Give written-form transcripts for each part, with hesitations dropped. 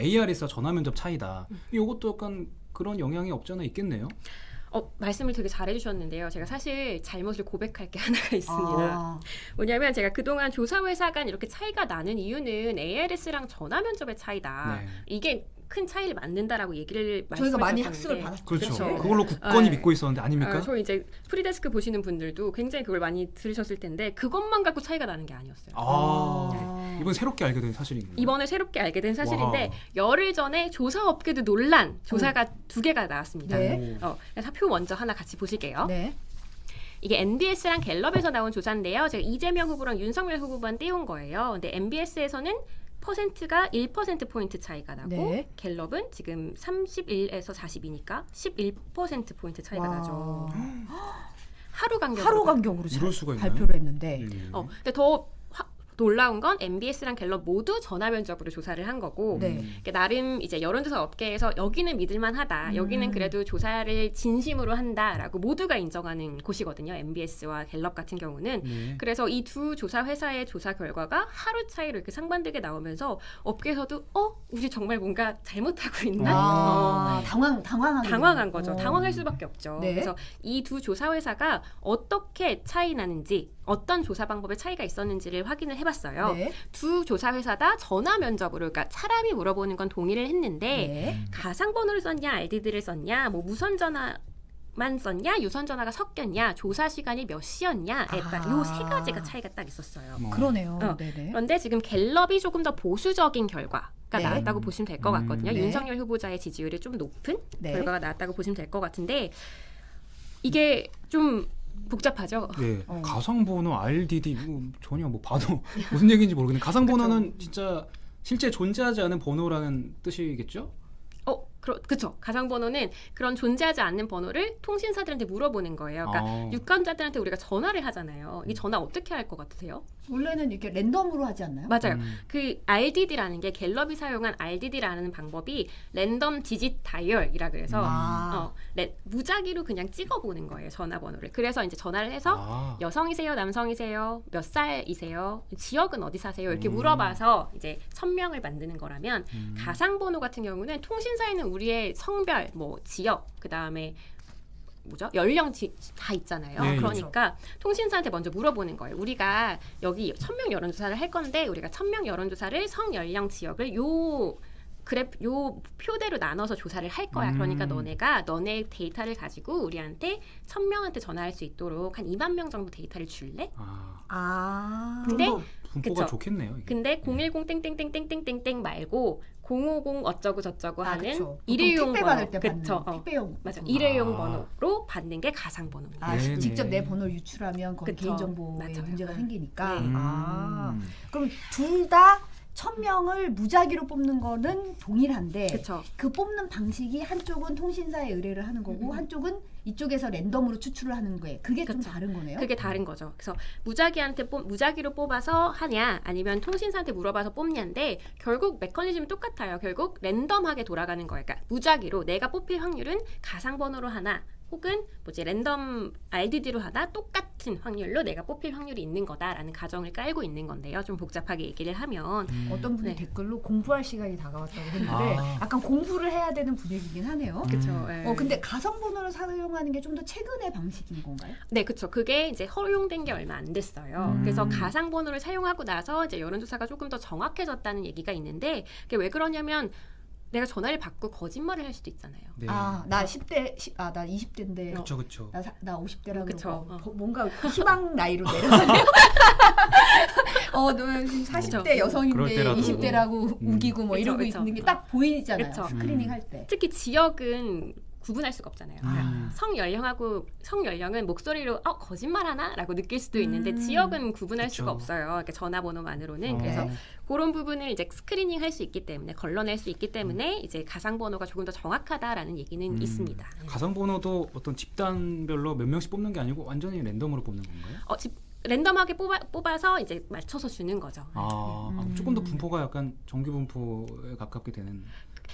ARS와 전화 면접 차이다. 이것도 약간 그런 영향이 없지 않아 있겠네요. 말씀을 되게 잘해주셨는데요. 제가 사실 잘못을 고백할 게 하나가 있습니다. 뭐냐면 제가 그동안 조사회사 간 이렇게 차이가 나는 이유는 ARS랑 전화 면접의 차이다. 네. 이게 큰 차이를 만든다라고 얘기를 저희가 많이 말씀을 학습을 받았죠. 그렇죠. 그렇죠. 그걸로 굳건히 네. 믿고 있었는데 아닙니까? 저 이제 프리데스크 보시는 분들도 굉장히 그걸 많이 들으셨을 텐데 그것만 갖고 차이가 나는 게 아니었어요. 이번 새롭게 알게 된 사실입니다. 이번에 새롭게 알게 된 사실인데 와. 열흘 전에 조사업계도 논란 조사가 2개가 나왔습니다. 네. 그래서 표 먼저 하나 같이 보실게요. 네. 이게 NBS랑 갤럽에서 나온 조사인데요. 제가 이재명 후보랑 윤석열 후보만 띄운 거예요. 근데 NBS에서는 퍼센트가 1%포인트 차이가 나고 네. 갤럽은 지금 31에서 42니까 11%포인트 차이가 와. 나죠. 하루 간격으로. 하루 간격으로 이럴 수가 있나요? 발표를 했는데 근데 더 놀라운 건 MBS랑 갤럽 모두 전화 면접으로 조사를 한 거고 네. 나름 이제 여론조사 업계에서 여기는 믿을만하다. 여기는 그래도 조사를 진심으로 한다라고 모두가 인정하는 곳이거든요. MBS와 갤럽 같은 경우는. 네. 그래서 이 두 조사 회사의 조사 결과가 하루 차이로 이렇게 상반되게 나오면서 업계에서도 우리 정말 뭔가 잘못하고 있나? 당황한 거죠. 당황할 수밖에 없죠. 네. 그래서 이 두 조사 회사가 어떻게 차이 나는지 어떤 조사 방법에 차이가 있었는지를 확인을 해봤어요. 네. 두 조사 회사 다 전화 면접으로, 그러니까 사람이 물어보는 건 동의를 했는데 네. 가상번호를 썼냐, RDD를 썼냐, 뭐 무선 전화만 썼냐, 유선 전화가 섞였냐, 조사 시간이 몇 시였냐에 딱 요 세 가지가 차이가 딱 있었어요. 그러네요. 어. 네네. 그런데 지금 갤럽이 조금 더 보수적인 결과가 네. 나왔다고 보시면 될 것 같거든요. 네. 윤석열 후보자의 지지율이 좀 높은 네. 결과가 나왔다고 보시면 될 것 같은데 이게 좀 복잡하죠. 네. 가상번호 RDD 전혀 뭐 봐도 무슨 얘기인지 모르겠는데 가상번호는 진짜 실제 존재하지 않은 번호라는 뜻이겠죠? 그렇죠. 가상번호는 그런 존재하지 않는 번호를 통신사들한테 물어보는 거예요. 그러니까 유권자들한테 우리가 전화를 하잖아요. 이 전화 어떻게 할 것 같으세요? 원래는 이렇게 랜덤으로 하지 않나요? 맞아요. 그 RDD라는 게 갤럽이 사용한 RDD라는 방법이 랜덤 디짓 다이얼이라 그래서 무작위로 그냥 찍어보는 거예요. 전화번호를. 그래서 이제 전화를 해서 여성이세요, 남성이세요, 몇 살이세요, 지역은 어디 사세요 이렇게 물어봐서 이제 1000명을 만드는 거라면 가상번호 같은 경우는 통신사에는 우리의 성별, 뭐 지역, 그 다음에 연령 다 있잖아요. 네, 그러니까 통신사한테 먼저 물어보는 거예요. 우리가 여기 1000명 여론조사를 할 건데 우리가 1000명 여론조사를 성, 연령, 지역을 요 표대로 나눠서 조사를 할 거야. 그러니까 너네 데이터를 가지고 우리한테 1000명한테 전화할 수 있도록 한 2만 명 정도 데이터를 줄래? 근데 분포가 좋겠네요. 이게. 근데 010 땡땡땡땡땡땡땡 말고 050 어쩌고 저쩌고 하는 그쵸. 일회용 택배 번호. 받을 때 받는 그쵸. 택배용. 맞아. 일회용 번호로 받는 게 가상 번호입니다. 네네. 직접 내 번호를 유출하면 거기 그쵸. 개인정보에 맞아요. 문제가 생기니까. 네. 그럼 둘 다 1000명을 무작위로 뽑는 거는 동일한데 그렇죠. 그 뽑는 방식이 한쪽은 통신사에 의뢰를 하는 거고 한쪽은 이쪽에서 랜덤으로 추출을 하는 거예요. 그게 좀 그쵸. 다른 거네요. 그게 다른 거죠. 그래서 무작위로 뽑아서 하냐 아니면 통신사한테 물어봐서 뽑냐인데 결국 메커니즘이 똑같아요. 결국 랜덤하게 돌아가는 거예요. 그러니까 무작위로 내가 뽑힐 확률은 가상번호로 하나 혹은 랜덤 RDD로 하나 똑같은 확률로 내가 뽑힐 확률이 있는 거다라는 가정을 깔고 있는 건데요. 좀 복잡하게 얘기를 하면 어떤 분이 네. 댓글로 공부할 시간이 다가왔다고 했는데 약간 공부를 해야 되는 분위기긴 하네요. 그렇죠. 근데 가상번호를 사용하는 게 좀 더 최근의 방식인 건가요? 네, 그렇죠. 그게 이제 허용된 게 얼마 안 됐어요. 그래서 가상번호를 사용하고 나서 이제 여론조사가 조금 더 정확해졌다는 얘기가 있는데 그게 왜 그러냐면 내가 전화를 받고 거짓말을 할 수도 있잖아요. 네. 나 20대인데 그렇죠. 나 50대라고 그쵸. 뭔가 희망 나이로 내려가네요. 너 지금 40대 그쵸. 여성인데 그럴 때라도. 20대라고 우기고 뭐 그쵸, 이러고 그쵸. 있는 게 딱 보이잖아요. 그쵸. 스크리닝 할 때. 특히 지역은 구분할 수가 없잖아요. 성연령은 목소리로 거짓말하나?라고 느낄 수도 있는데 지역은 구분할 그쵸. 수가 없어요. 그러니까 전화번호만으로는. 그래서 그런 부분을 이제 스크리닝 할 수 있기 때문에 걸러낼 수 있기 때문에 이제 가상번호가 조금 더 정확하다라는 얘기는 있습니다. 가상번호도 어떤 집단별로 몇 명씩 뽑는 게 아니고 완전히 랜덤으로 뽑는 건가요? 랜덤하게 뽑아서 이제 맞춰서 주는 거죠. 조금 더 분포가 약간 정규 분포에 가깝게 되는.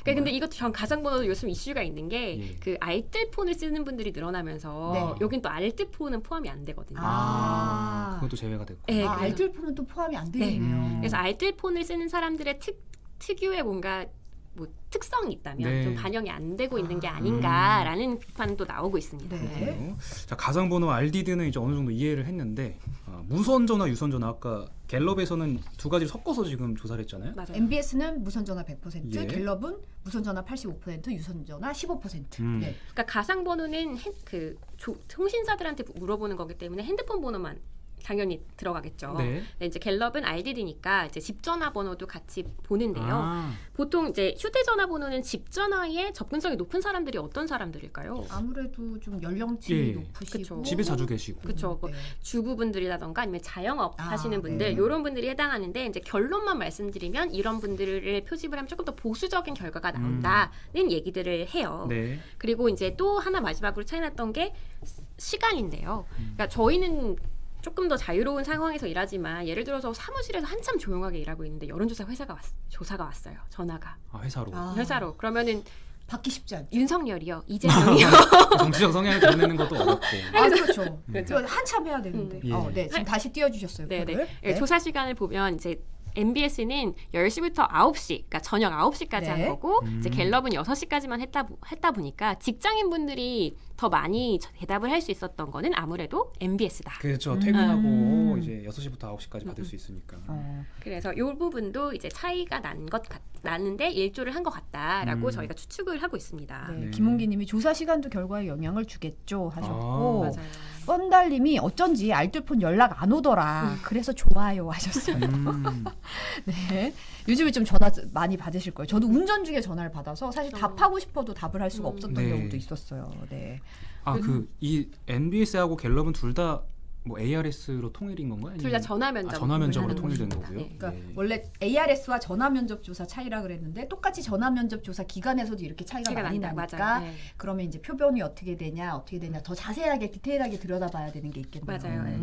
근데 이것도 전 가상번호도 요즘 이슈가 있는 게 예. 그 알뜰폰을 쓰는 분들이 늘어나면서 네. 여긴 또 알뜰폰은 포함이 안 되거든요. 그것도 제외가 됐고. 네, 그래서- 알뜰폰은 또 포함이 안 되겠네요. 그래서 알뜰폰을 쓰는 사람들의 특유의 뭔가 뭐 특성이 있다면 네. 좀 반영이 안 되고 있는 게 아닌가라는 비판도 나오고 있습니다. 네. 자, 가상번호 RDD는 이제 어느 정도 이해를 했는데 무선전화, 유선전화 아까 갤럽에서는 두 가지를 섞어서 지금 조사를 했잖아요. 맞아요. MBS는 무선전화 100%, 예. 갤럽은 무선전화 85%, 유선전화 15%. 네. 그러니까 가상번호는 통신사들한테 물어보는 거기 때문에 핸드폰 번호만 당연히 들어가겠죠. 네. 네, 이제 갤럽은 RDD니까 이제 집 전화번호도 같이 보는데요. 아, 보통 이제 휴대전화 번호는 집 전화에 접근성이 높은 사람들이 어떤 사람들일까요? 아무래도 좀 연령층이 예. 높으시고 그쵸. 집에 자주 계시고. 그렇죠. 뭐 네. 주부분들이라던가 아니면 자영업 하시는 분들 네. 이런 분들이 해당하는데 이제 결론만 말씀드리면 이런 분들을 표집을 하면 조금 더 보수적인 결과가 나온다는 얘기들을 해요. 네. 그리고 이제 또 하나 마지막으로 차이났던 게 시간인데요. 그러니까 저희는 조금 더 자유로운 상황에서 일하지만 예를 들어서 사무실에서 한참 조용하게 일하고 있는데 여론조사 조사가 왔어요. 전화가 회사로. 회사로. 그러면은 받기 쉽지 않죠. 윤석열이요, 이재명이요. 정치적 성향을 드러내는 것도 어렵고. 그렇죠. 그렇죠. 한참 해야 되는데. 예. 네, 지금 다시 띄워주셨어요. 네네. 표를. 네. 조사 시간을 보면 이제 MBS는 10시부터 9시, 그러니까 저녁 9시까지 네. 한 거고 이제 갤럽은 6시까지만 했다 보니까 직장인분들이 더 많이 대답을 할 수 있었던 거는 아무래도 MBS다. 그렇죠. 퇴근하고 이제 6시부터 9시까지 받을 수 있으니까. 그래서 이 부분도 이제 차이가 나는데 일조를 한 것 같다라고 저희가 추측을 하고 있습니다. 네, 네. 김홍기님이 조사 시간도 결과에 영향을 주겠죠 하셨고 맞아요. 뻔달님이 어쩐지 알뜰폰 연락 안 오더라. 그래서 좋아요 하셨어요. 네. 요즘에 좀 전화 많이 받으실 거예요. 저도 운전 중에 전화를 받아서 사실 답하고 싶어도 답을 할 수가 없었던 네. 경우도 있었어요. 네. 이 MBS하고 갤럽은 둘 다 뭐 ARS로 통일인 건가요? 둘 다 전화 면접. 전화 면접으로 하는 통일된 겁니다. 거고요. 네. 그러니까 네. 원래 ARS와 전화 면접 조사 차이라 그랬는데 똑같이 전화 면접 조사 기관에서도 이렇게 차이가 많이 난다. 나니까 맞아요. 네. 그러면 이제 표본이 어떻게 되냐 더 자세하게 디테일하게 들여다봐야 되는 게 있겠네요. 맞아요. 네.